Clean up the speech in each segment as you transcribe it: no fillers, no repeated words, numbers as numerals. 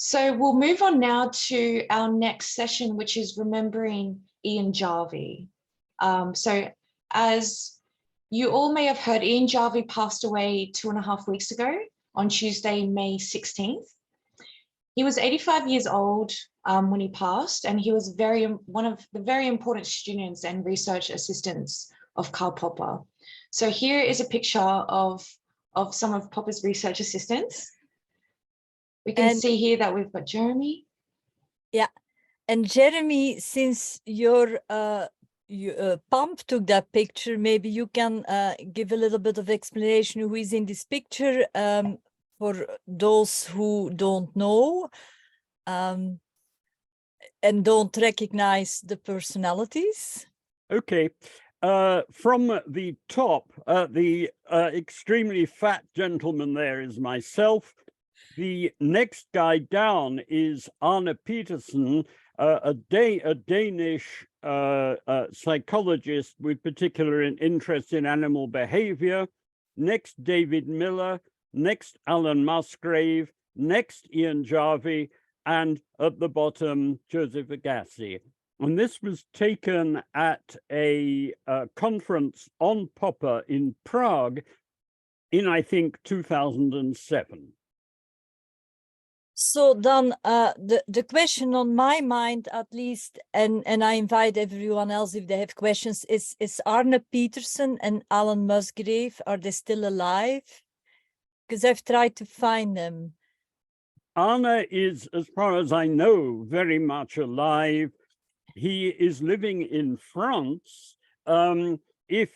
So we'll move on now to our next session, which is remembering Ian Jarvie. So as you all may have heard, Ian Jarvie passed away 2.5 weeks ago on Tuesday, May 16th. He was 85 years old when he passed, and he was one of the very important students and research assistants of Karl Popper. So here is a picture of some of Popper's research assistants. We can see here that we've got Jeremy. Yeah, and Jeremy, since your Pump took that picture, maybe you can give a little bit of explanation who is in this picture for those who don't know and don't recognize the personalities. Okay. From the top, the extremely fat gentleman there is myself. The next guy down is Arne Petersen, a Danish psychologist with particular interest in animal behavior. Next, David Miller. Next, Alan Musgrave. Next, Ian Jarvie. And at the bottom, Joseph Agassi. And this was taken at a conference on Popper in Prague in, I think, 2007. So then the question on my mind, at least, and I invite everyone else if they have questions, is Arne Petersen and Alan Musgrave, are they still alive? Because I've tried to find them. Arne is, as far as I know, very much alive. He is living in France. If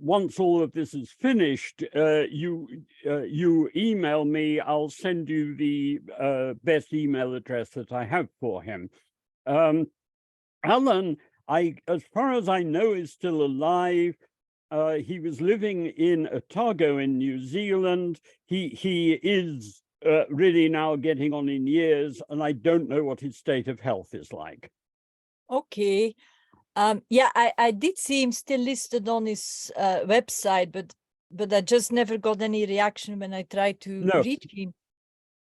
once all of this is finished, you email me, I'll send you the best email address that I have for him. Alan, as far as I know, is still alive. He was living in Otago in New Zealand. He is really now getting on in years, and I don't know what his state of health is like. Okay. Yeah, I did see him still listed on his website, but I just never got any reaction when I tried to reach him.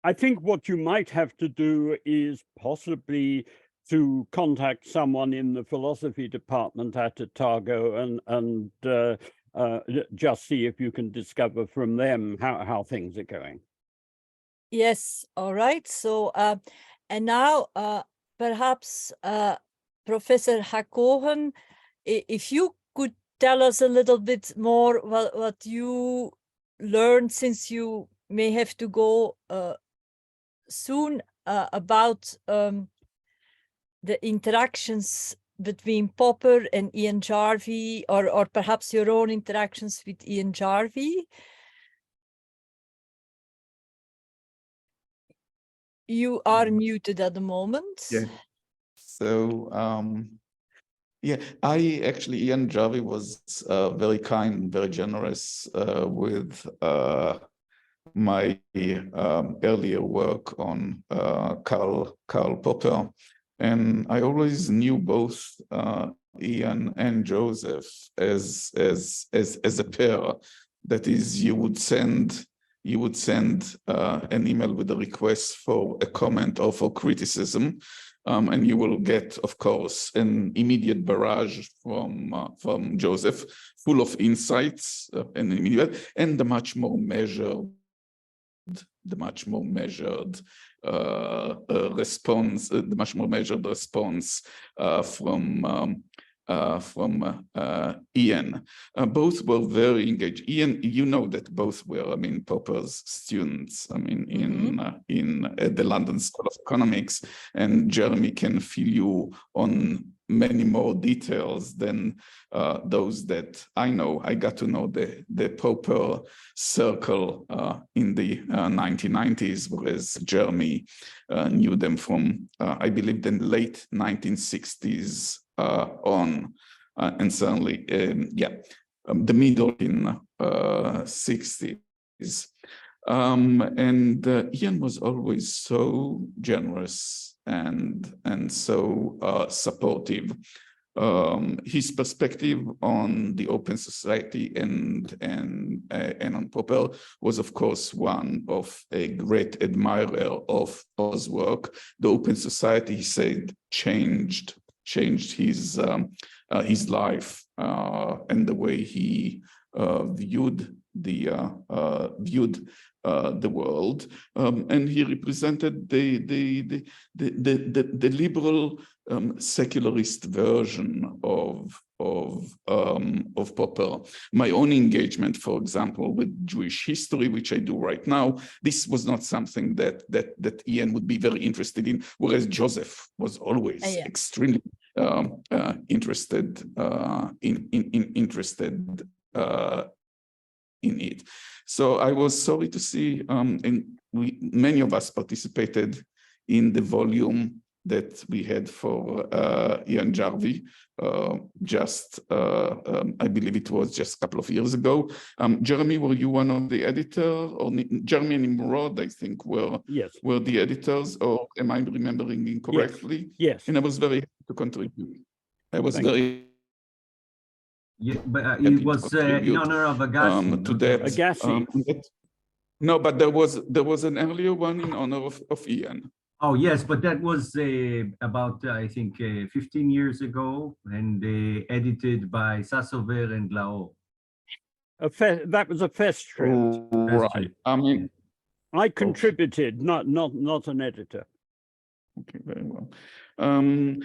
I think what you might have to do is possibly to contact someone in the philosophy department at Otago and just see if you can discover from them how things are going. Yes, all right. So, and now perhaps Professor Hakohen, if you could tell us a little bit more what you learned, since you may have to go soon, about the interactions between Popper and Ian Jarvie, or perhaps your own interactions with Ian Jarvie. You are muted at the moment. Yeah. So, yeah, Ian Jarvie was very kind, very generous with my earlier work on Karl Popper. And I always knew both Ian and Joseph as a pair. That is, you would send an email with a request for a comment or for criticism, and you will get, of course, an immediate barrage from Joseph, full of insights and immediate, and the much more measured response from Ian. Both were very engaged. Ian, you know that both were, Popper's students, in the London School of Economics, and Jeremy can fill you on many more details than those that I know. I got to know the Popper circle in the 1990s, whereas Jeremy knew them from, I believe, the late 1960s on, and certainly, the middle in 60s. And Ian was always so generous and so supportive his perspective on the open society and on Popper was, of course, one of a great admirer of Popper's work. The open society, he said, changed his life and the way he viewed the world, and he represented the liberal secularist version of Popper. My own engagement, for example, with Jewish history, which I do right now, this was not something that Ian would be very interested in, whereas Joseph was always extremely interested in it. So I was sorry to see, and many of us participated in the volume that we had for Ian Jarvie, I believe it was just a couple of years ago. Jeremy, were you one of the editors? Or Jeremy and Nimrod, I think, were the editors, or am I remembering incorrectly? Yes. And I was very happy to contribute. I was very Yeah, but it was in honor of Agassi. To that. Agassi. No, but there was an earlier one in honor of Ian. Oh yes, but that was about I think 15 years ago, and edited by Sassover and Lao. That was a fest trip. Right. I mean, I contributed, not an editor. Okay, very well.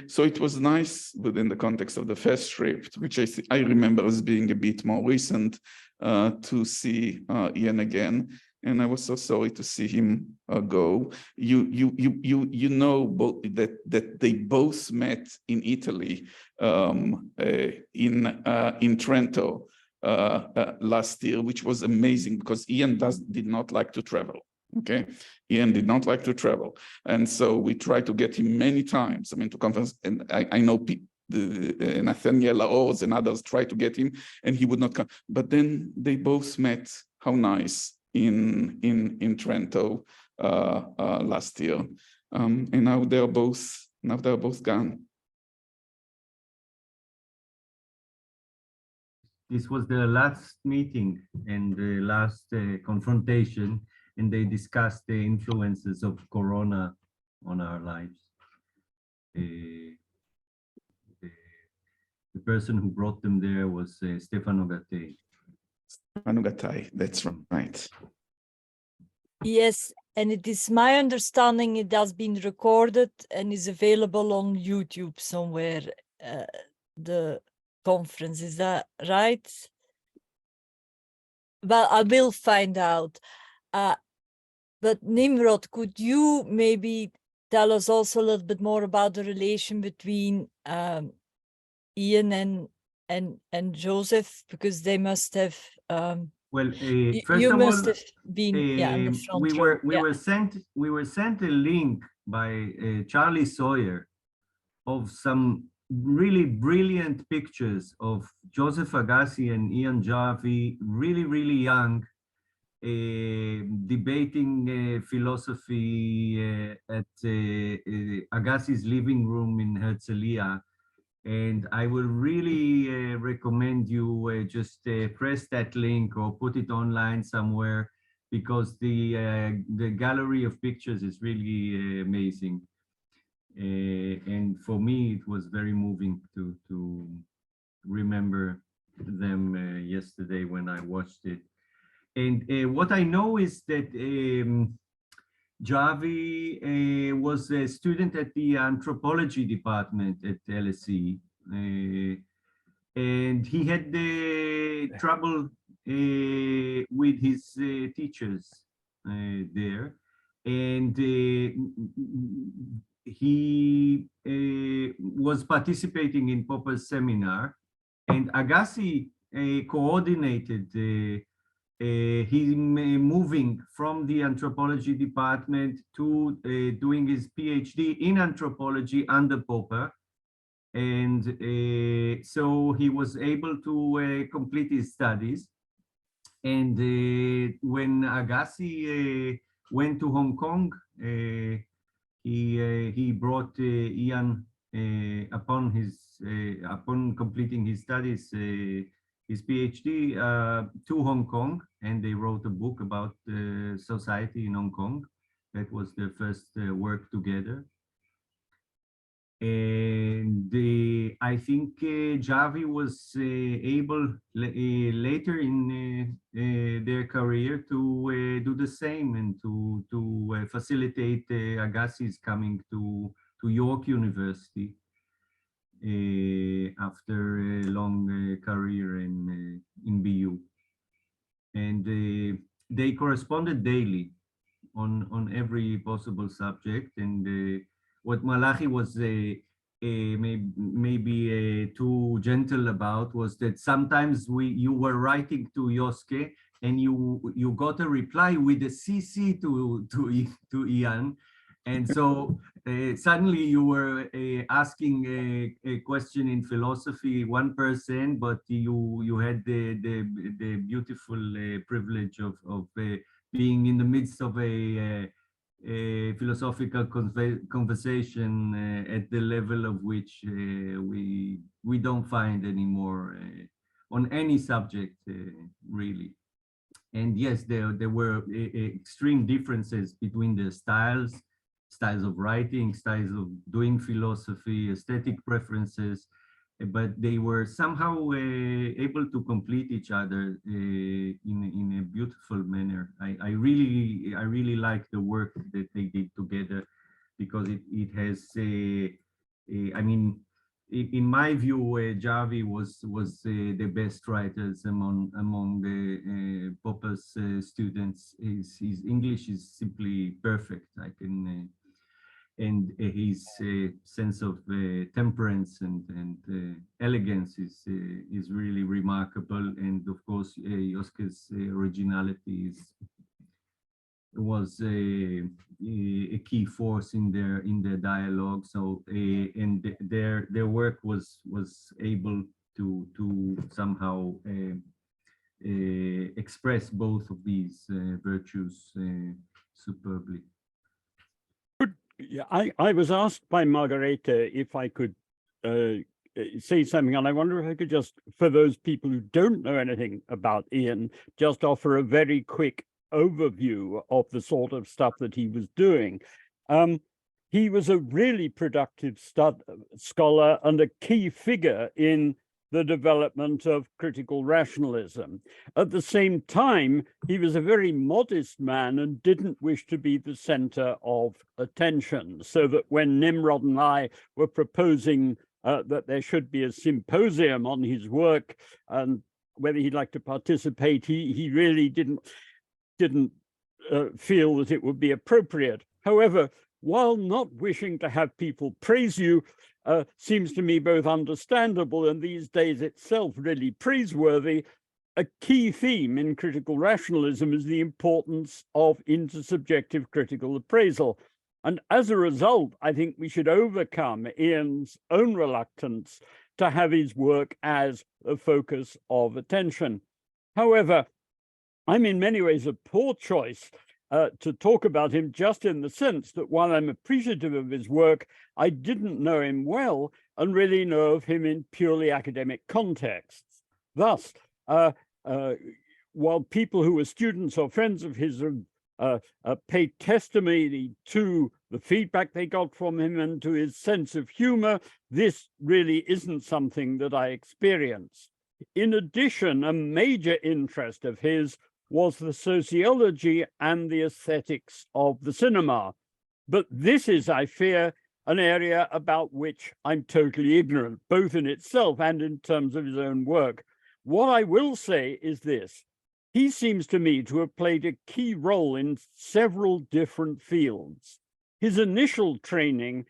So it was nice within the context of the first script, which I remember as being a bit more recent, to see Ian again, and I was so sorry to see him go. You know that they both met in Italy, in Trento last year, which was amazing because Ian did not like to travel. Okay, Ian did not like to travel, and so we tried to get him many times. I mean, to conference, and I know Nathaniel Laoz and others tried to get him, and he would not come. But then they both met. How nice in Trento last year, and now they're both gone. This was the last meeting and the last confrontation, and they discussed the influences of Corona on our lives. The person who brought them there was Stefano Gattei. Stefano Gattei, that's right. Yes, and it is my understanding it has been recorded and is available on YouTube somewhere, the conference, is that right? Well, I will find out. But Nimrod, could you maybe tell us also a little bit more about the relation between Ian and Joseph, because they must have Well, first you of must all, have been in the front row. we were sent a link by Charlie Sawyer of some really brilliant pictures of Joseph Agassi and Ian Jarvie, really young, debating philosophy at Agassi's living room in Herzliya. And I will really recommend you just press that link or put it online somewhere, because the gallery of pictures is really amazing. And for me, it was very moving to remember them yesterday when I watched it. And what I know is that Jarvie was a student at the anthropology department at LSE, and he had trouble with his teachers there, and he was participating in Popper's seminar, and Agassi coordinated him moving from the anthropology department to doing his PhD in anthropology under Popper. And so he was able to complete his studies. And when Agassi went to Hong Kong, he brought Ian upon his upon completing his studies, his PhD, to Hong Kong, and they wrote a book about society in Hong Kong. That was their first work together. And I think Jarvie was able later in their career to do the same and to facilitate Agassiz coming to York University after a long career in BU. And they corresponded daily on every possible subject. And what Malachi was maybe too gentle about was that sometimes you were writing to Yosuke and you got a reply with a CC to Ian, and so suddenly you were asking a question in philosophy, one person, but you had the beautiful privilege of being in the midst of a philosophical conversation at the level of which we don't find anymore on any subject, really. And yes, there were extreme differences between the styles of writing, styles of doing philosophy, aesthetic preferences, but they were somehow able to complete each other in a beautiful manner. I really like the work that they did together, because it has I mean, in my view, Jarvie was the best writers among the Popper's students. His English is simply perfect. And his sense of temperance and elegance is really remarkable. And of course, Yosuke's originality was a key force in their dialogue. So and their work was able to somehow express both of these virtues superbly. Yeah, I was asked by Margareta if I could say something, and I wonder if I could just, for those people who don't know anything about Ian, just offer a very quick overview of the sort of stuff that he was doing. He was a really productive scholar and a key figure in the development of critical rationalism. At the same time, he was a very modest man and didn't wish to be the center of attention, so that when Nimrod and I were proposing that there should be a symposium on his work and whether he'd like to participate, he really didn't feel that it would be appropriate. However, while not wishing to have people praise you seems to me both understandable and these days itself really praiseworthy, a key theme in critical rationalism is the importance of intersubjective critical appraisal. And as a result, I think we should overcome Ian's own reluctance to have his work as a focus of attention. However, I'm in many ways a poor choice to talk about him, just in the sense that while I'm appreciative of his work, I didn't know him well and really know of him in purely academic contexts. Thus, while people who were students or friends of his paid testimony to the feedback they got from him and to his sense of humor, this really isn't something that I experienced. In addition, a major interest of his was the sociology and the aesthetics of the cinema. But this is, I fear, an area about which I'm totally ignorant, both in itself and in terms of his own work. What I will say is this: he seems to me to have played a key role in several different fields. His initial training,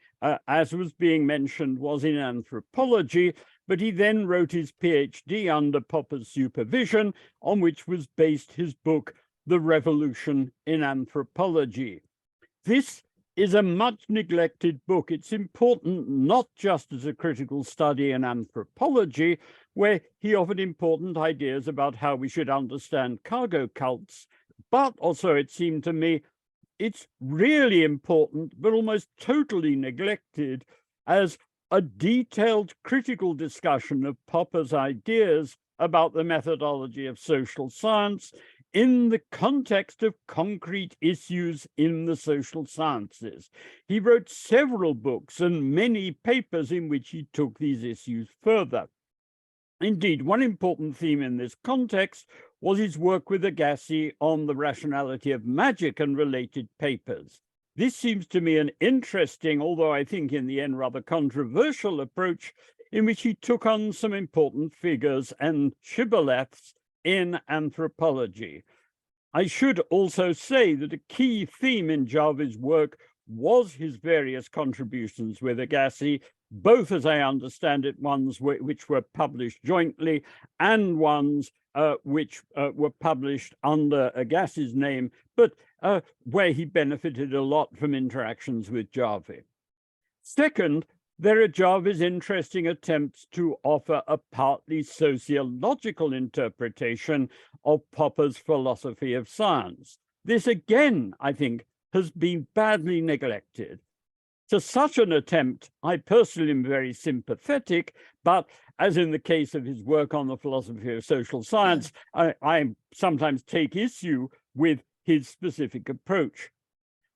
as was being mentioned, was in anthropology, but he then wrote his PhD under Popper's supervision, on which was based his book, The Revolution in Anthropology. This is a much neglected book. It's important not just as a critical study in anthropology, where he offered important ideas about how we should understand cargo cults, but also, it seemed to me, it's really important, but almost totally neglected as a detailed critical discussion of Popper's ideas about the methodology of social science in the context of concrete issues in the social sciences. He wrote several books and many papers in which he took these issues further. Indeed, one important theme in this context was his work with Agassiz on the rationality of magic and related papers. This seems to me an interesting, although I think in the end rather controversial approach, in which he took on some important figures and shibboleths in anthropology. I should also say that a key theme in Jarvie's work was his various contributions with Agassiz, both, as I understand it, ones which were published jointly and ones which were published under Agassiz's name, but where he benefited a lot from interactions with Jarvie. Second, there are Jarvie's interesting attempts to offer a partly sociological interpretation of Popper's philosophy of science. This again, I think, has been badly neglected. To such an attempt, I personally am very sympathetic, but as in the case of his work on the philosophy of social science, I sometimes take issue with his specific approach.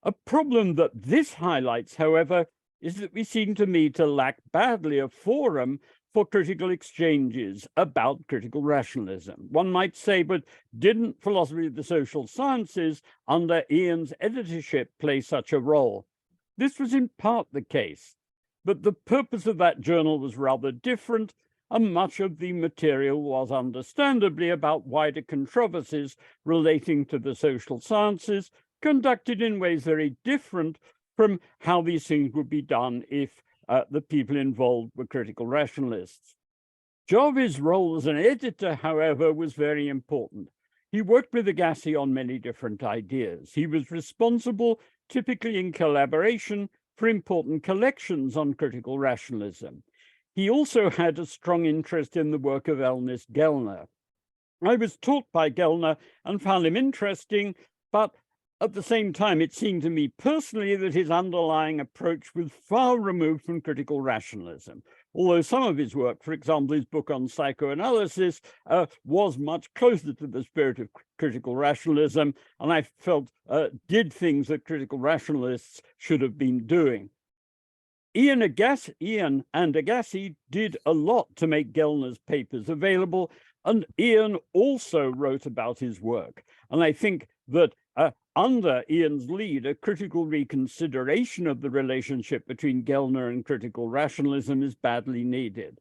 A problem that this highlights, however, is that we seem to me to lack badly a forum for critical exchanges about critical rationalism. One might say, but didn't philosophy of the social sciences under Ian's editorship play such a role? This was in part the case, but the purpose of that journal was rather different, and much of the material was understandably about wider controversies relating to the social sciences, conducted in ways very different from how these things would be done if the people involved were critical rationalists. Jarvie's role as an editor, however, was very important. He worked with Agassiz on many different ideas. He was responsible, typically in collaboration, for important collections on critical rationalism. He also had a strong interest in the work of Ernest Gellner. I was taught by Gellner and found him interesting, but at the same time, it seemed to me personally that his underlying approach was far removed from critical rationalism. Although some of his work, for example, his book on psychoanalysis, was much closer to the spirit of critical rationalism, and I felt did things that critical rationalists should have been doing. Ian and Agassiz did a lot to make Gellner's papers available, and Ian also wrote about his work. And I think that under Ian's lead, a critical reconsideration of the relationship between Gellner and critical rationalism is badly needed.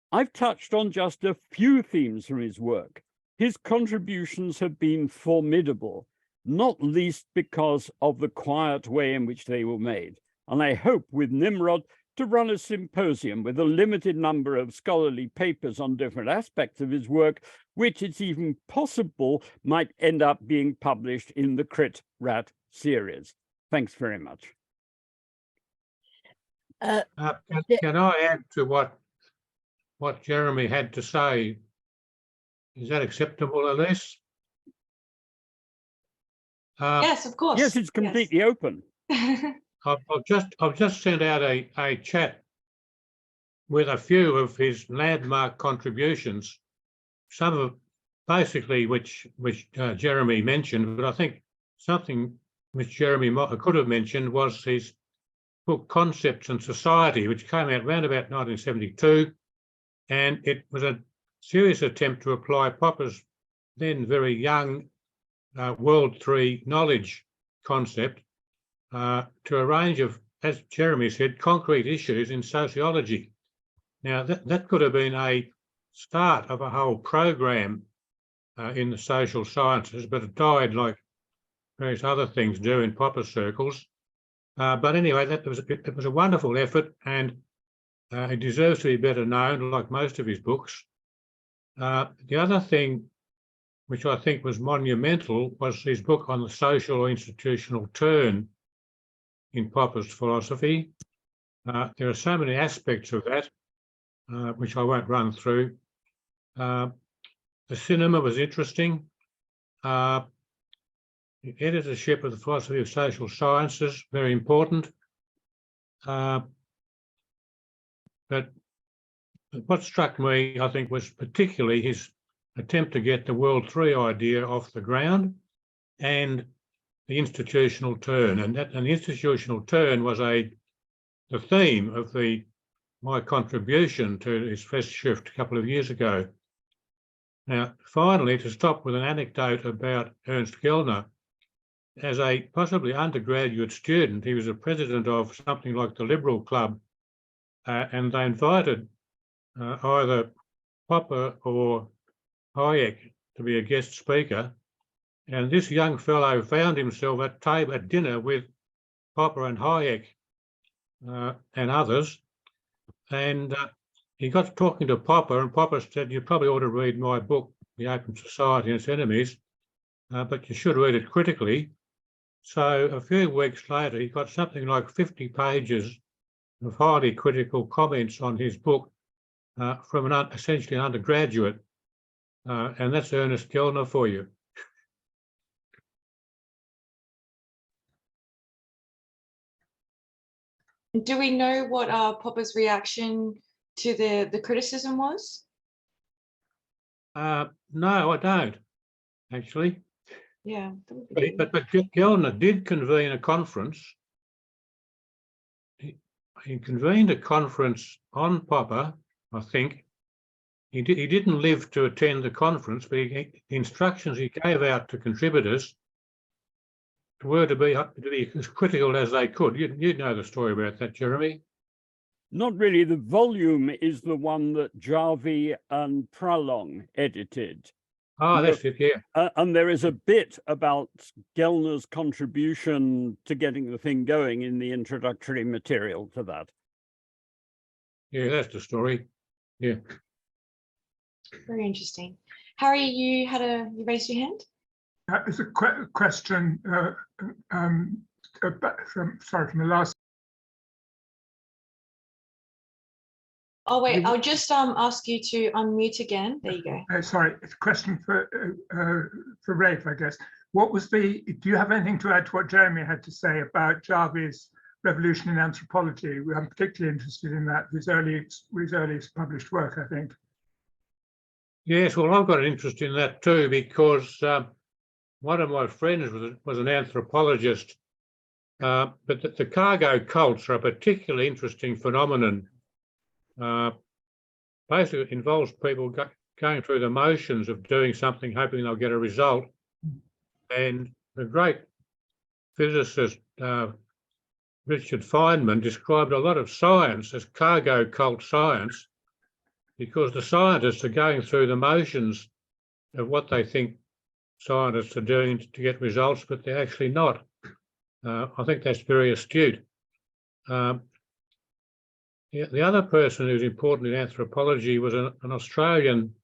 I've touched on just a few themes from his work. His contributions have been formidable, not least because of the quiet way in which they were made. And I hope with Nimrod to run a symposium with a limited number of scholarly papers on different aspects of his work, which it's even possible might end up being published in the Crit Rat series. Thanks very much. Can I add to what Jeremy had to say? Is that acceptable, Elise? Yes, of course. Yes, it's completely open. I've just sent out a chat with a few of his landmark contributions, some of basically which Jeremy mentioned, but I think something which Jeremy could have mentioned was his book Concepts and Society, which came out around about 1972, and it was a serious attempt to apply Popper's then very young World 3 knowledge concept to a range of, as Jeremy said, concrete issues in sociology. Now, that could have been a start of a whole program in the social sciences, but it died like various other things do in Popper circles. But anyway, it was a wonderful effort, and it deserves to be better known, like most of his books. The other thing which I think was monumental was his book on the social or institutional turn in Popper's philosophy. There are so many aspects of that, which I won't run through. The cinema was interesting. The editorship of the philosophy of social sciences, very important. But what struck me, I think, was particularly his attempt to get the World 3 idea off the ground and the institutional turn. And the institutional turn was the theme of my contribution to his Festschrift a couple of years ago. Now, finally, to stop with an anecdote about Ernst Gellner, as a possibly undergraduate student, he was a president of something like the Liberal Club, and they invited either Popper or Hayek to be a guest speaker. And this young fellow found himself at dinner with Popper and Hayek and others. And he got talking to Popper, and Popper said, "You probably ought to read my book, The Open Society and Its Enemies, but you should read it critically." So a few weeks later, he got something like 50 pages of highly critical comments on his book from essentially an undergraduate. And that's Ernst Gellner for you. Do we know what Popper's reaction to the criticism was? No, I don't, actually. Yeah. that would be But good. Gellner did convene a conference. He convened a conference on Popper, I think. He didn't live to attend the conference, but the instructions he gave out to contributors were to be as critical as they could. You know the story about that, Jeremy. Not really. The volume is the one that Jarvie and Pralong edited. Oh, that's it, yeah. And there is a bit about Gellner's contribution to getting the thing going in the introductory material to that. Yeah, that's the story. Yeah. Very interesting. Harry, you raised your hand? It's a question from the last. Oh wait, I'll just ask you to unmute again. There you go. Sorry, it's a question for Rafe, I guess. Do you have anything to add to what Jeremy had to say about Jarvie's revolution in anthropology? I'm particularly interested in that, his earliest published work, I think. Yes, well, I've got an interest in that too, because one of my friends was an anthropologist, but the cargo cults are a particularly interesting phenomenon. Basically, it involves people going through the motions of doing something, hoping they'll get a result. And the great physicist Richard Feynman described a lot of science as cargo cult science, because the scientists are going through the motions of what they think scientists are doing to get results, but they're actually not. I think that's very astute. The other person who's important in anthropology was an Australian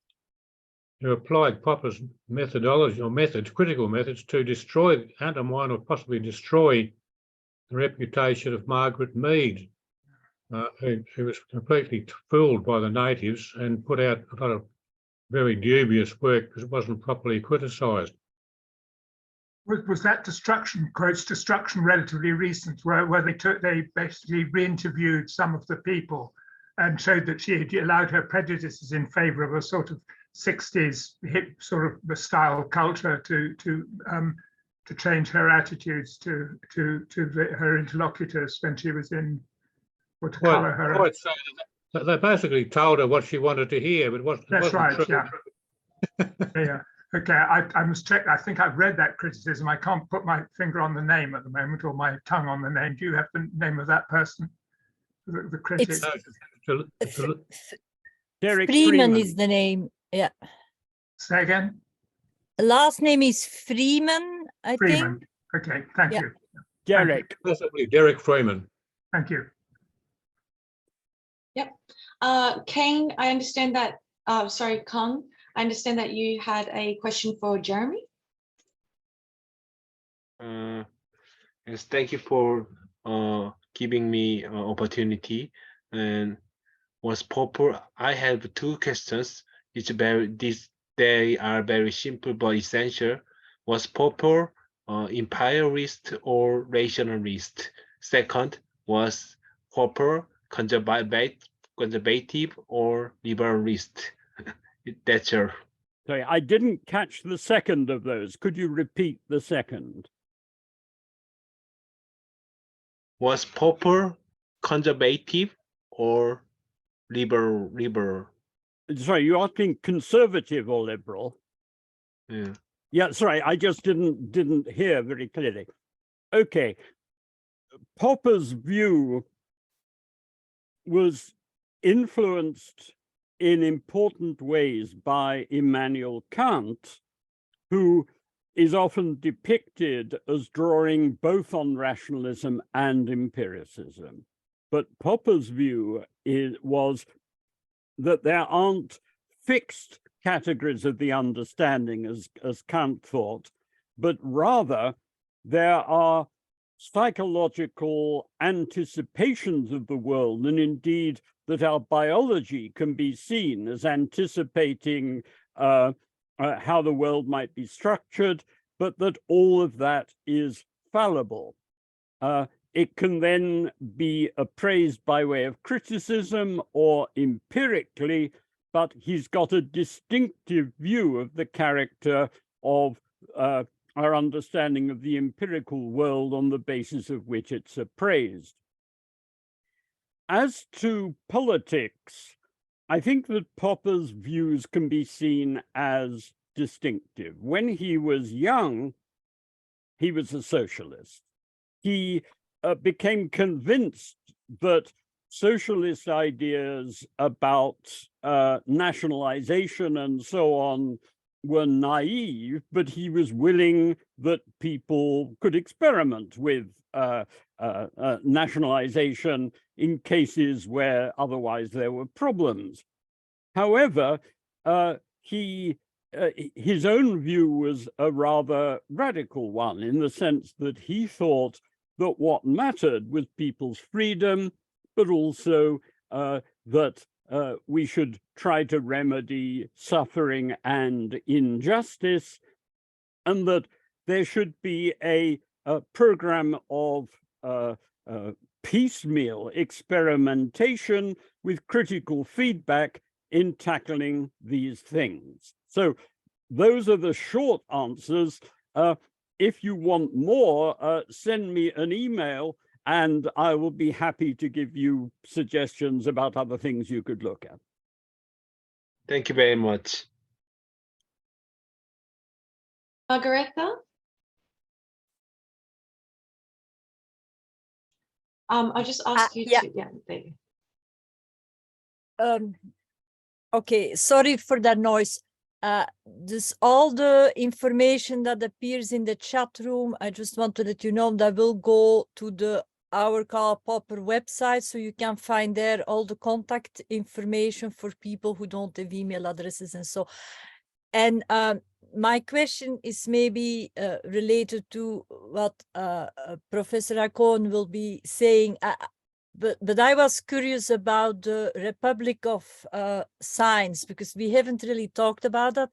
who applied Popper's methodology or critical methods to undermine or possibly destroy the reputation of Margaret Mead, who was completely fooled by the natives and put out a lot of very dubious work because it wasn't properly criticised. Was that destruction relatively recent, where they basically re-interviewed some of the people and showed that she had allowed her prejudices in favour of a sort of 60s hip sort of the style culture to change her attitudes to her interlocutors when she was in, or to colour her? So they basically told her what she wanted to hear, but That's right, true. yeah. Yeah. Okay, I must check. I think I've read that criticism. I can't put my finger on the name at the moment, or my tongue on the name. Do you have the name of that person? The critic? Derek Freeman is the name. Yeah. Say again? Last name is Freeman, I Freeman. think. Okay, thank Yeah. you. Derek. Possibly Derek Freeman. Thank you. Yep. Kane, I understand that, sorry, Kang, I understand that you had a question for Jeremy. Yes, thank you for giving me an opportunity. And was Popper? I have two questions. They are very simple but essential. Was Popper imperialist or rationalist? Second, was Popper conservative or liberalist. That's all. Sorry, I didn't catch the second of those. Could you repeat the second? Was Popper conservative or liberal? Sorry, you're asking conservative or liberal? Yeah. Yeah, sorry, I just didn't hear very clearly. Okay, Popper's view was influenced in important ways by Immanuel Kant, who is often depicted as drawing both on rationalism and empiricism. But Popper's view was that there aren't fixed categories of the understanding as Kant thought, but rather there are psychological anticipations of the world, and indeed that our biology can be seen as anticipating how the world might be structured, but that all of that is fallible. It can then be appraised by way of criticism or empirically, but he's got a distinctive view of the character of our understanding of the empirical world on the basis of which it's appraised. As to politics, I think that Popper's views can be seen as distinctive. When he was young, he was a socialist. He became convinced that socialist ideas about nationalization and so on were naive, but he was willing that people could experiment with nationalization in cases where otherwise there were problems. However, his own view was a rather radical one, in the sense that he thought that what mattered was people's freedom, but also that we should try to remedy suffering and injustice, and that there should be a program of piecemeal experimentation with critical feedback in tackling these things. So those are the short answers. If you want more, send me an email and I will be happy to give you suggestions about other things you could look at. Thank you very much. Margareta? I just asked you yeah. to, yeah, there you go. Okay, sorry for that noise. This all the information that appears in the chat room, I just want to let you know that will go to the our Karl Popper website, so you can find there all the contact information for people who don't have email addresses and so. And my question is maybe related to what Professor Hakohen will be saying. But I was curious about the Republic of Science, because we haven't really talked about that.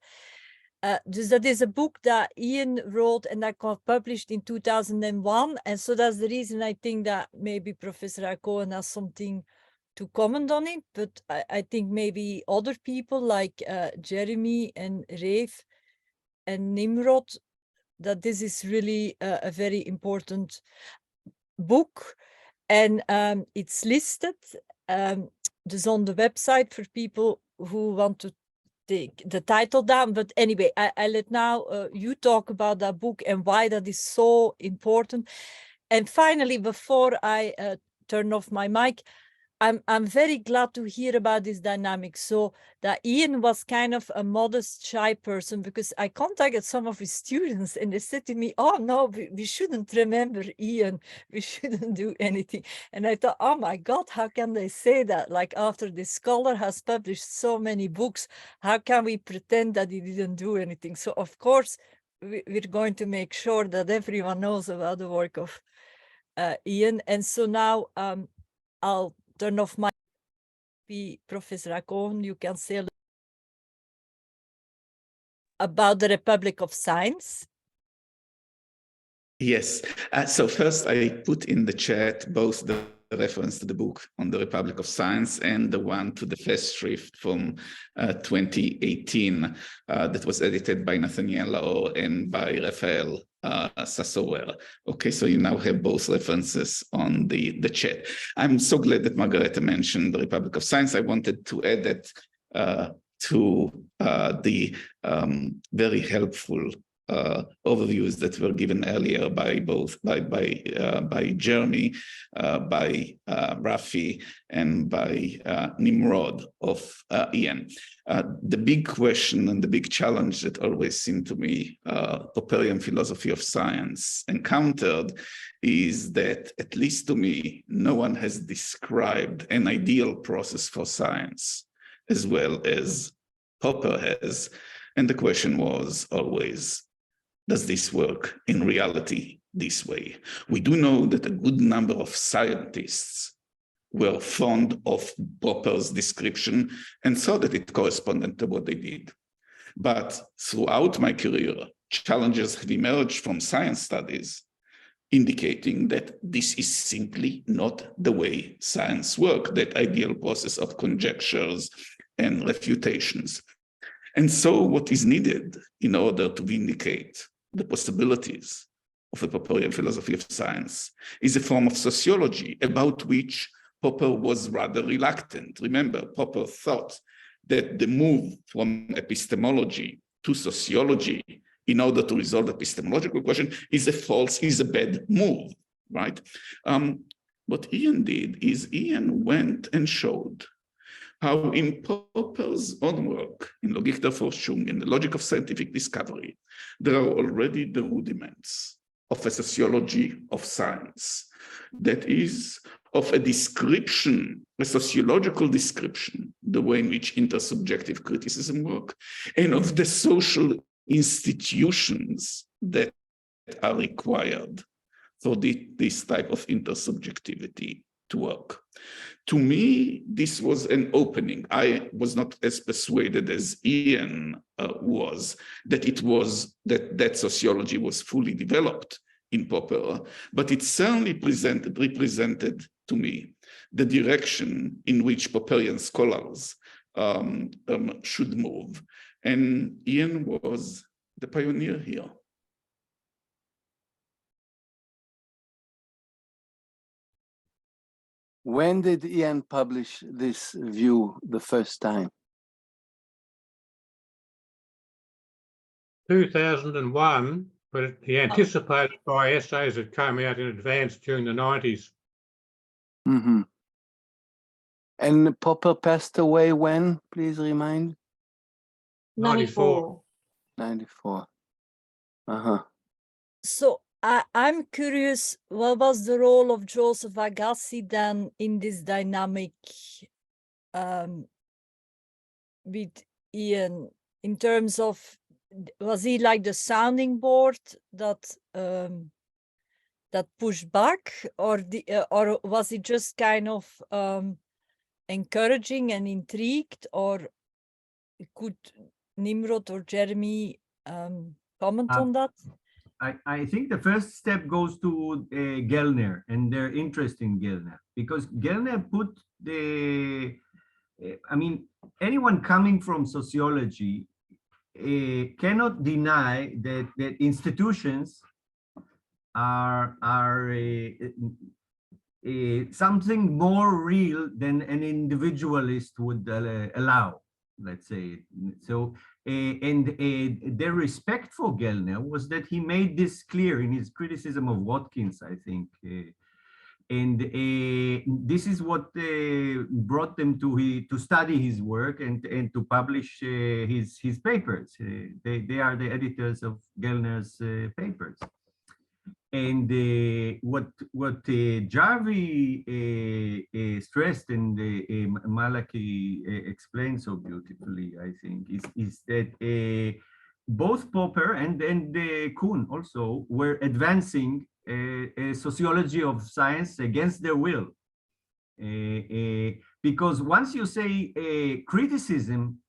Dus that is a book that Ian wrote and that got published in 2001. And so that's the reason I think that maybe Professor Hakohen has something to comment on it. But I think maybe other people like Jeremy and Rafe and Nimrod, that this is really a very important book. And it's listed just on the website for people who want to take the title down. But anyway, I let now you talk about that book and why that is so important. And finally, before I turn off my mic, I'm very glad to hear about this dynamic. So that Ian was kind of a modest, shy person, because I contacted some of his students and they said to me, oh no, we shouldn't remember Ian. We shouldn't do anything. And I thought, oh my God, how can they say that? Like, after this scholar has published so many books, how can we pretend that he didn't do anything? So of course, we're going to make sure that everyone knows about the work of Ian. And so now I'll turn off my Professor Hakohen. You can say a little about the Republic of Science. Yes. So first, I put in the chat both the reference to the book on the Republic of Science and the one to the Festschrift from 2018 that was edited by Nathaniel Laor and by Raphael Sassower. Okay, so you now have both references on the chat. I'm so glad that Margareta mentioned the Republic of Science. I wanted to add that to the very helpful overviews that were given earlier by both by Jeremy, by Rafi, and by Nimrod of Ian. The big question and the big challenge that always seemed to me Popperian philosophy of science encountered is that, at least to me, no one has described an ideal process for science as well as Popper has. And the question was always, does this work in reality this way? We do know that a good number of scientists were fond of Popper's description and saw that it corresponded to what they did. But throughout my career, challenges have emerged from science studies indicating that this is simply not the way science works, that ideal process of conjectures and refutations. And so what is needed in order to vindicate the possibilities of a Popperian philosophy of science is a form of sociology about which Popper was rather reluctant. Remember, Popper thought that the move from epistemology to sociology in order to resolve the epistemological question is a bad move, right? What Ian did is Ian went and showed how in Popper's own work, in Logik der Forschung, in the logic of scientific discovery, there are already the rudiments of a sociology of science that is of a description, a sociological description, the way in which intersubjective criticism work, and of the social institutions that are required for this type of intersubjectivity to work. To me, this was an opening. I was not as persuaded as Ian was that sociology was fully developed in Popper, but it certainly represented to me the direction in which Popperian scholars should move. And Ian was the pioneer here. When did Ian publish this view the first time? 2001, but he anticipated by essays that came out in advance during the 90s. Mm-hmm. And Popper passed away when? Please remind. 94. 94. Uh-huh. So I'm curious, what was the role of Joseph Agassi then in this dynamic with Ian, in terms of, was he like the sounding board that that pushed back, or was he just kind of encouraging and intrigued? Or could Nimrod or Jeremy comment on that? I think the first step goes to Gellner and their interest in Gellner, because Gellner put I mean, anyone coming from sociology cannot deny that institutions are something more real than an individualist would allow, let's say. So, and their respect for Gellner was that he made this clear in his criticism of Watkins, I think. And this is what brought them to study his work and to publish his papers. They are the editors of Gellner's papers. And what Jarvie stressed and Malachi explained so beautifully, I think, is that both Popper and Kuhn also were advancing a sociology of science against their will. Because once you say criticism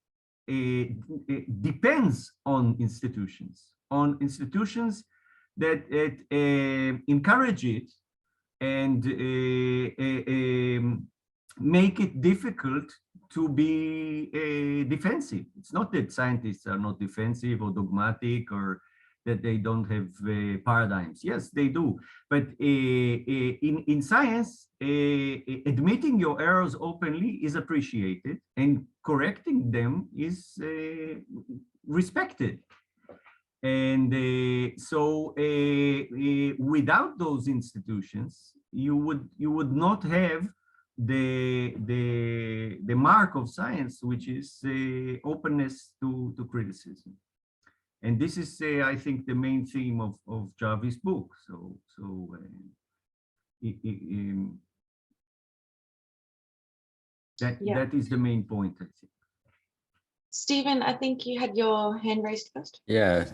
depends on institutions that encourage it and make it difficult to be defensive. It's not that scientists are not defensive or dogmatic or that they don't have paradigms. Yes, they do. But in science, admitting your errors openly is appreciated and correcting them is respected. And so without those institutions, you would not have the mark of science, which is openness to criticism. And this is, I think, the main theme of Jarvie's book. That is the main point, I think. Stephen, I think you had your hand raised first. Yeah.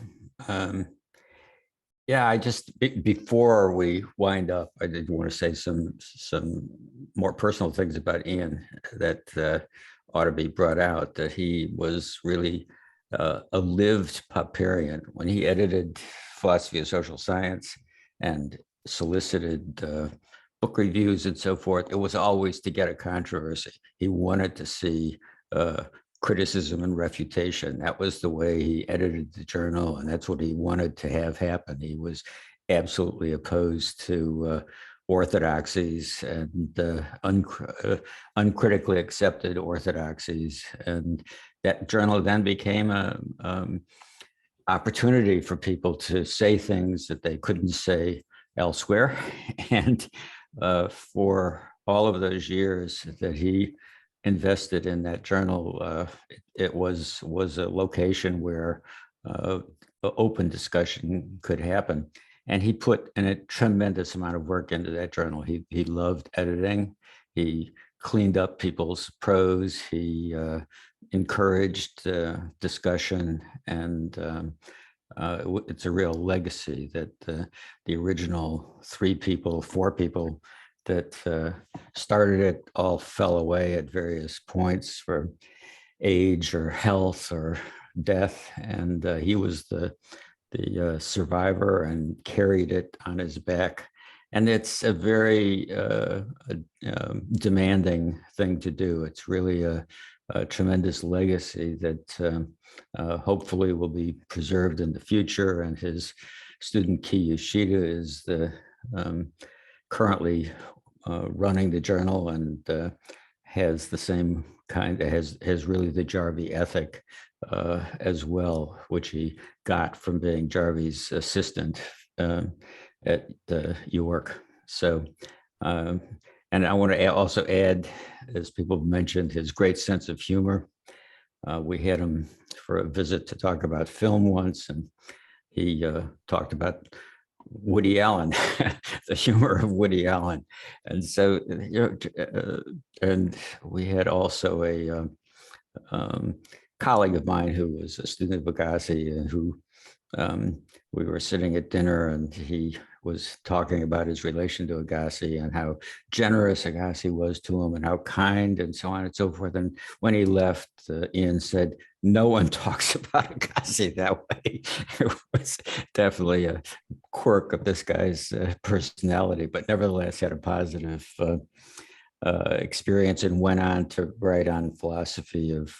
Yeah, I just, before we wind up, I did want to say some more personal things about Ian that ought to be brought out, that he was really a lived Popperian. When he edited Philosophy of Social Science and solicited book reviews and so forth, it was always to get a controversy. He wanted to see criticism and refutation. That was the way he edited the journal, and that's what he wanted to have happen. He was absolutely opposed to orthodoxies and uncritically accepted orthodoxies. And that journal then became a opportunity for people to say things that they couldn't say elsewhere. And for all of those years that he invested in that journal, it was a location where open discussion could happen. And he put in a tremendous amount of work into that journal. He loved editing. He cleaned up people's prose. He encouraged discussion, and it's a real legacy that the original 4 people that started it all fell away at various points for age or health or death, and he was the survivor and carried it on his back. And it's a very demanding thing to do. It's really a tremendous legacy that hopefully will be preserved in the future. And his student Ki Yoshida is the currently running the journal and has the same kind, has really the Jarvie ethic as well, which he got from being Jarvie's assistant at York. So, and I want to also add, as people have mentioned, his great sense of humor. We had him for a visit to talk about film once, and he talked about Woody Allen, the humor of Woody Allen. And so, and we had also a colleague of mine who was a student of Agassi, and who we were sitting at dinner, and he was talking about his relation to Agassi and how generous Agassi was to him and how kind and so on and so forth. And when he left, Ian said, "No one talks about Agassi that way." It was definitely a quirk of this guy's personality, but nevertheless had a positive experience, and went on to write on philosophy of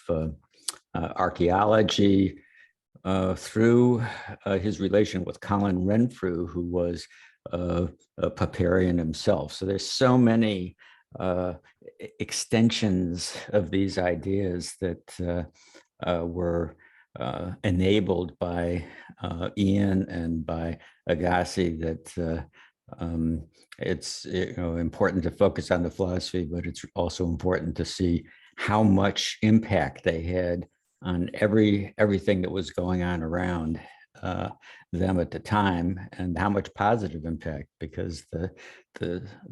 archaeology, through his relation with Colin Renfrew, who was a Popperian himself. So there's so many extensions of these ideas that were enabled by Ian and by Agassi, that it's important to focus on the philosophy, but it's also important to see how much impact they had on everything that was going on around them at the time, and how much positive impact, because the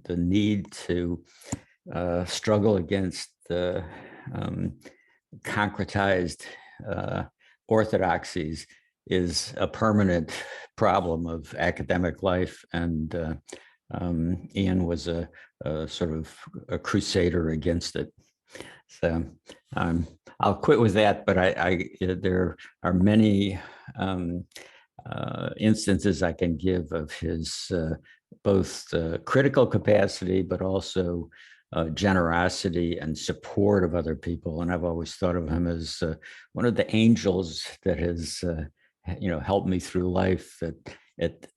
need to struggle against the concretized orthodoxies is a permanent problem of academic life. And Ian was a sort of a crusader against it. So I'll quit with that, but there are many instances I can give of his both critical capacity, but also generosity and support of other people. And I've always thought of him as one of the angels that has, helped me through life, that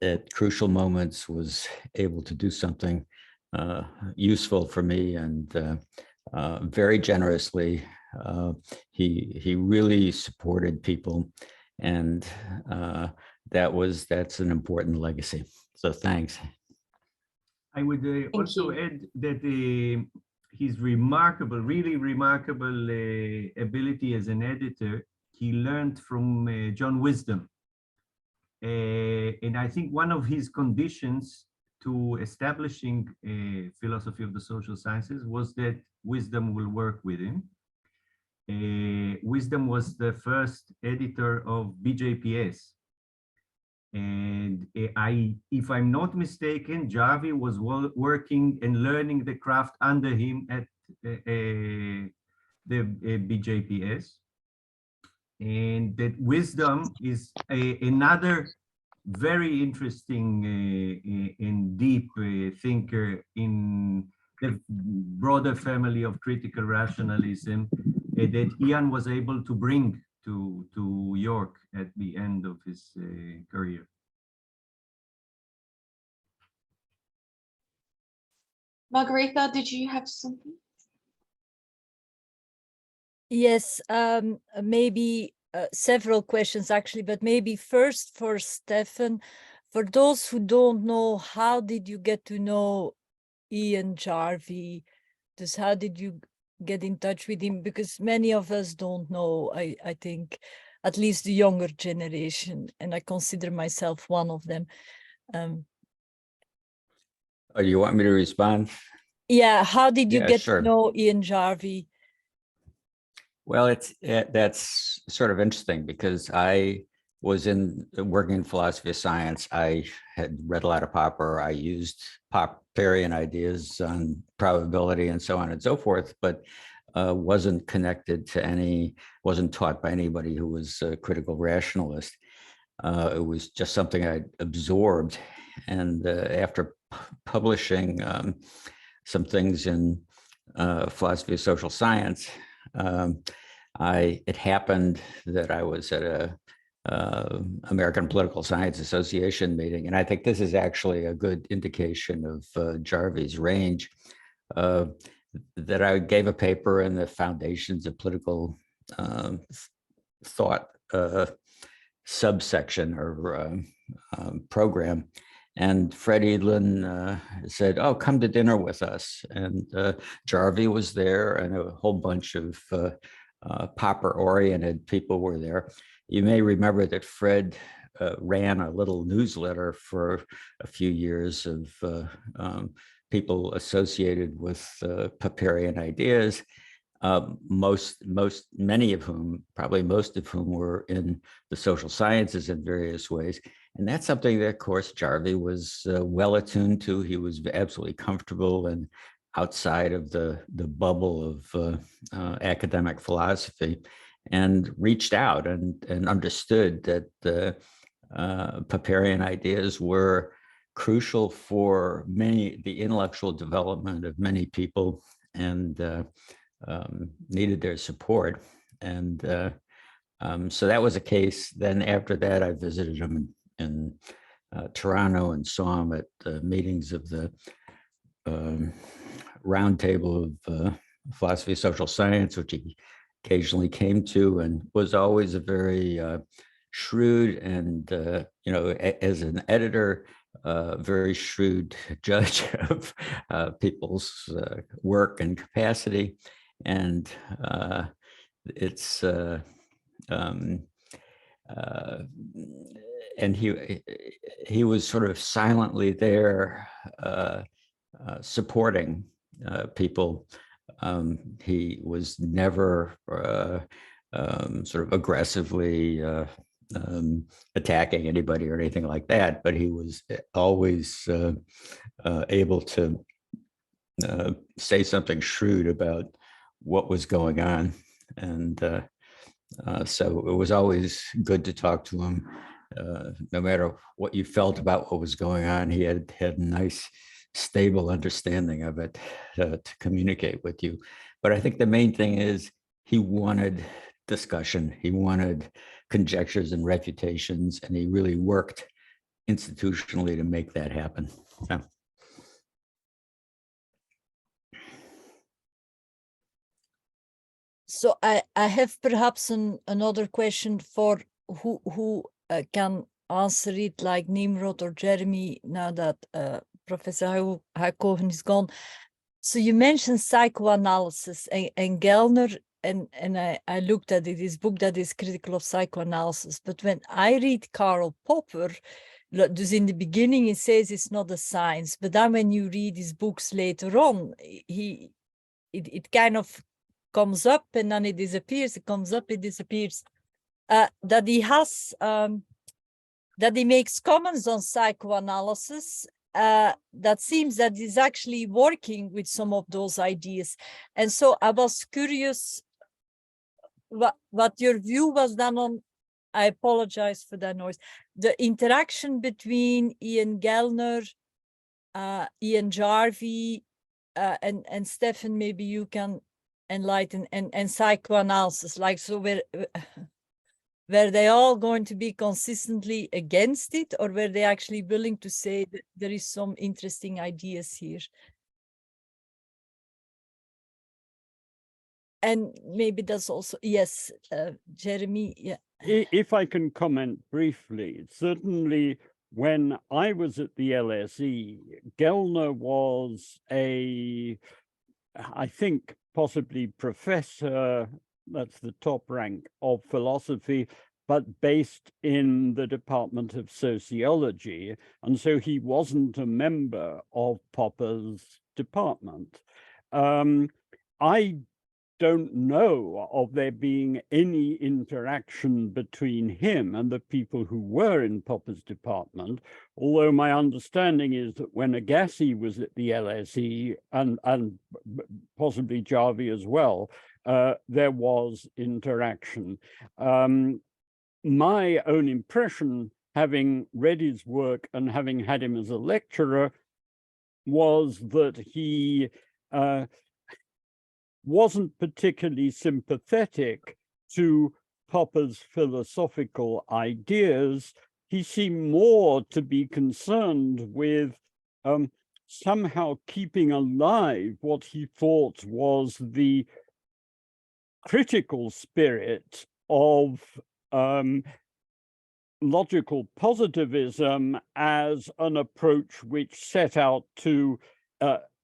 at crucial moments was able to do something useful for me, and very generously. He really supported people, and that's an important legacy. So thanks. I would also add that his remarkable, really remarkable ability as an editor, he learned from John Wisdom. And I think one of his conditions to establishing a philosophy of the social sciences was that Wisdom will work with him. Wisdom was the first editor of BJPS. And if I'm not mistaken, Jarvie was working and learning the craft under him at the BJPS. And that Wisdom is another very interesting and deep thinker in the broader family of critical rationalism that Ian was able to bring to York at the end of his career. Margarita, did you have something? Yes, maybe several questions actually, but maybe first for Stefan, for those who don't know, how did you get to know Ian Jarvie? Just how did you get in touch with him? Because many of us don't know, I think, at least the younger generation, and I consider myself one of them. Oh, you want me to respond? Yeah, how did you get sure. to know Ian Jarvie? Well, that's sort of interesting, because I was working in philosophy of science. I had read a lot of Popper. I used Popperian ideas on probability and so on and so forth, but wasn't connected to wasn't taught by anybody who was a critical rationalist. It was just something I obabsorbed. And after publishing some things in philosophy of social science, it happened that I was at a American Political Science Association meeting, and I think this is actually a good indication of Jarvie's range. That I gave a paper in the Foundations of Political Thought subsection or program. And Fred Edlin said, "Oh, come to dinner with us." And Jarvie was there, and a whole bunch of Popper-oriented people were there. You may remember that Fred ran a little newsletter for a few years of people associated with Popperian ideas. Many of whom, probably most of whom, were in the social sciences in various ways. And that's something that, of course, Jarvie was well attuned to. He was absolutely comfortable and outside of the bubble of academic philosophy, and reached out and understood that the Popperian ideas were crucial for the intellectual development of many people, and needed their support. And so that was a case. Then after that, I visited him in Toronto and saw him at the meetings of the Roundtable of Philosophy of Social Science, which he occasionally came to, and was always a very shrewd and, as an editor, very shrewd judge of people's work and capacity. And and he was sort of silently there, supporting people. He was never sort of aggressively attacking anybody or anything like that, but he was always able to say something shrewd about what was going on. And so it was always good to talk to him, no matter what you felt about what was going on. He had nice stable understanding of it to communicate with you. But I think the main thing is he wanted discussion. He wanted conjectures and refutations, and he really worked institutionally to make that happen. So. So I have perhaps another question for who can answer it, like Nimrod or Jeremy, now that Professor Hakoven is gone. So you mentioned psychoanalysis and Gellner, and I looked at it, his book that is critical of psychoanalysis. But when I read Karl Popper, dus in the beginning he says it's not a science, but then when you read his books later on, it kind of comes up and then it disappears, it comes up, it disappears. That he has, that he makes comments on psychoanalysis that seems that he's actually working with some of those ideas. And so I was curious what your view was then on, I apologize for that noise, the interaction between Ian Gellner, Ian Jarvie, and Stefan, maybe you can enlighten, and psychoanalysis, like, so were they all going to be consistently against it, or were they actually willing to say that there is some interesting ideas here? And maybe that's also, yes, Jeremy, yeah. If I can comment briefly, certainly when I was at the LSE, Gellner was I think possibly professor, that's the top rank of philosophy, but based in the Department of Sociology. And so he wasn't a member of Popper's department. I don't know of there being any interaction between him and the people who were in Popper's department, although my understanding is that when Agassi was at the LSE, and possibly Jarvie as well, there was interaction. My own impression, having read his work and having had him as a lecturer, was that he wasn't particularly sympathetic to Popper's philosophical ideas. He seemed more to be concerned with somehow keeping alive what he thought was the critical spirit of logical positivism as an approach which set out to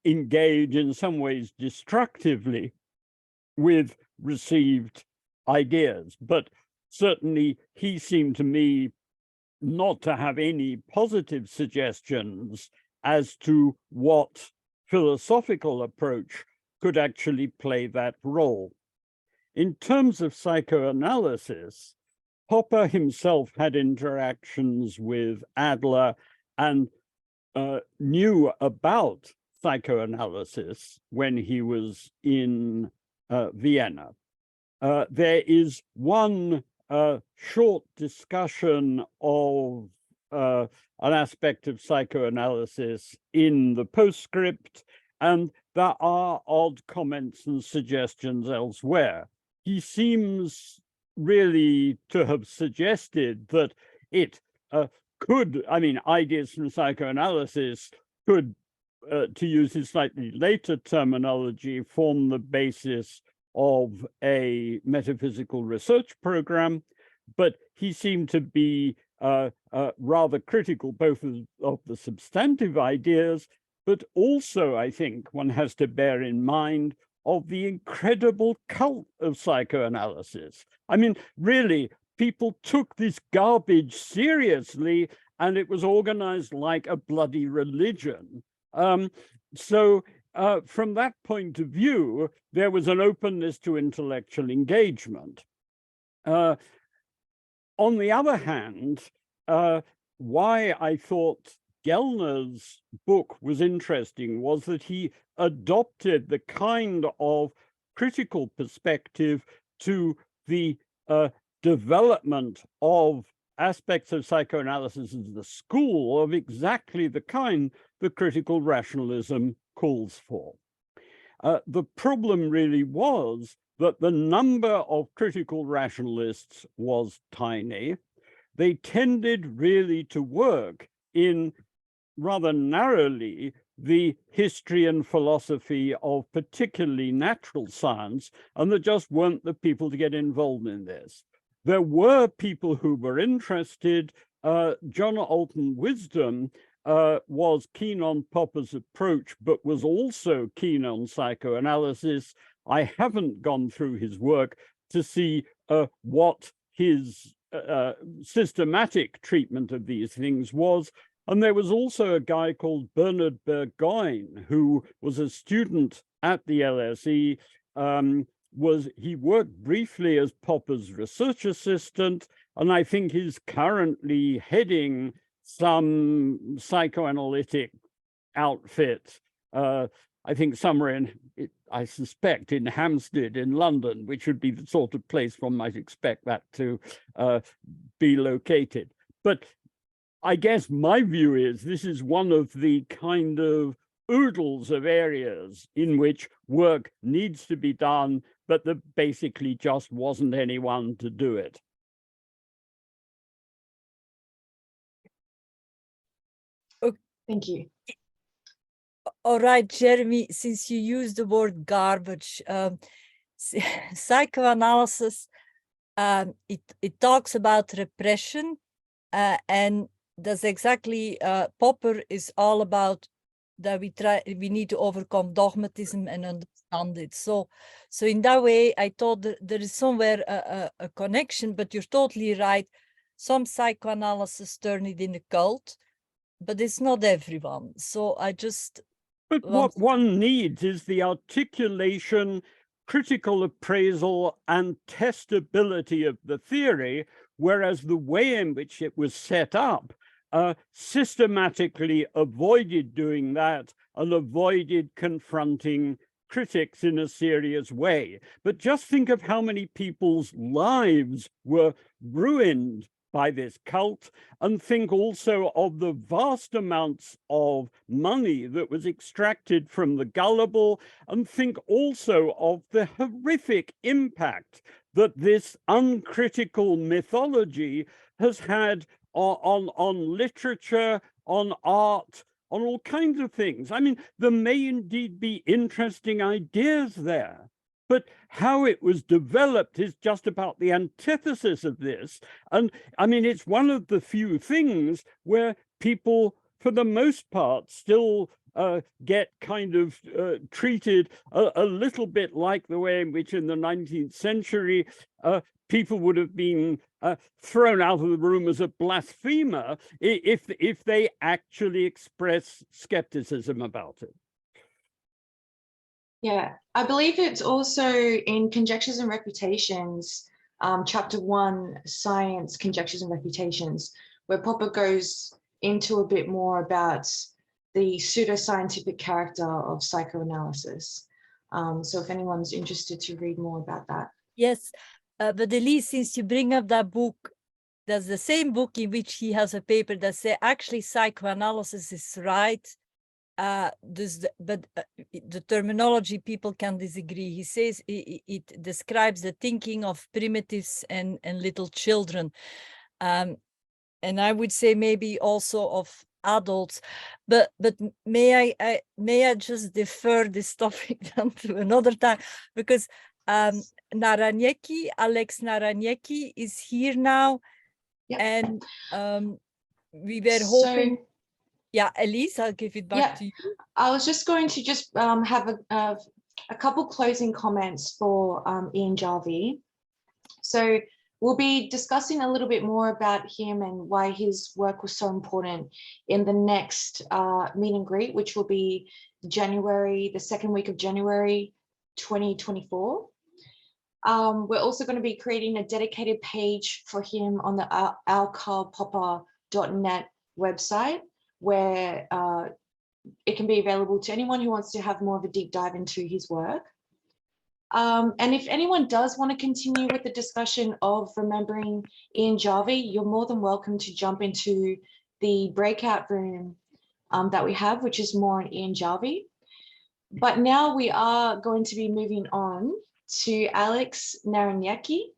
engage in some ways destructively with received ideas. But certainly he seemed to me not to have any positive suggestions as to what philosophical approach could actually play that role. In terms of psychoanalysis, Popper himself had interactions with Adler and knew about psychoanalysis when he was in Vienna. There is one short discussion of an aspect of psychoanalysis in the postscript, and there are odd comments and suggestions elsewhere. He seems really to have suggested that it could, I mean, ideas from psychoanalysis could, to use his slightly later terminology, form the basis of a metaphysical research program, but he seemed to be rather critical both of the substantive ideas, but also, I think, one has to bear in mind of the incredible cult of psychoanalysis. I mean, really, people took this garbage seriously, and it was organized like a bloody religion. So from that point of view, there was an openness to intellectual engagement. On the other hand, why I thought Gellner's book was interesting was that he adopted the kind of critical perspective to the development of aspects of psychoanalysis as the school of exactly the kind that critical rationalism calls for. The problem really was that the number of critical rationalists was tiny. They tended really to work in rather narrowly the history and philosophy of particularly natural science, and there just weren't the people to get involved in this. There were people who were interested. John Alton Wisdom was keen on Popper's approach, but was also keen on psychoanalysis. I haven't gone through his work to see what his systematic treatment of these things was. And there was also a guy called Bernard Burgoyne, who was a student at the LSE. He worked briefly as Popper's research assistant, and I think is currently heading some psychoanalytic outfit. I think somewhere I suspect in Hampstead in London, which would be the sort of place one might expect that to be located. But I guess my view is this is one of the kind of oodles of areas in which work needs to be done, but there basically just wasn't anyone to do it. Thank you. All right, Jeremy, since you used the word garbage, psychoanalysis, it talks about repression, and that's exactly Popper is all about, that we need to overcome dogmatism and understand it. So in that way, I thought there is somewhere a connection, but you're totally right. Some psychoanalysis turn it in a cult, but it's not everyone. So I just... But what one needs is the articulation, critical appraisal, and testability of the theory, whereas the way in which it was set up systematically avoided doing that and avoided confronting critics in a serious way. But just think of how many people's lives were ruined by this cult, and think also of the vast amounts of money that was extracted from the gullible, and think also of the horrific impact that this uncritical mythology has had on literature, on art, on all kinds of things. I mean, there may indeed be interesting ideas there, but how it was developed is just about the antithesis of this. And I mean, it's one of the few things where people, for the most part, still get kind of treated a little bit like the way in which in the 19th century, people would have been thrown out of the room as a blasphemer if they actually express skepticism about it. Yeah, I believe it's also in Conjectures and Reputations, chapter 1, Science, Conjectures and Reputations, where Popper goes into a bit more about the pseudoscientific character of psychoanalysis. So if anyone's interested to read more about that. Yes, but Elise, since you bring up that book, that's the same book in which he has a paper that says actually psychoanalysis is right. But the terminology, people can disagree. He says it describes the thinking of primitives and little children. And I would say maybe also of adults, but may I just defer this topic down to another time, because Alex Naraniecki is here now. Yep. And we were hoping. Yeah, Elise, I'll give it back to you. I was just going to just have a couple closing comments for Ian Jarvie. So we'll be discussing a little bit more about him and why his work was so important in the next meet and greet, which will be the second week of January 2024. We're also going to be creating a dedicated page for him on the karlpopper.net website, where it can be available to anyone who wants to have more of a deep dive into his work. And if anyone does want to continue with the discussion of remembering Ian Jarvie, you're more than welcome to jump into the breakout room that we have, which is more on Ian Jarvie. But now we are going to be moving on to Alex Naranyaki.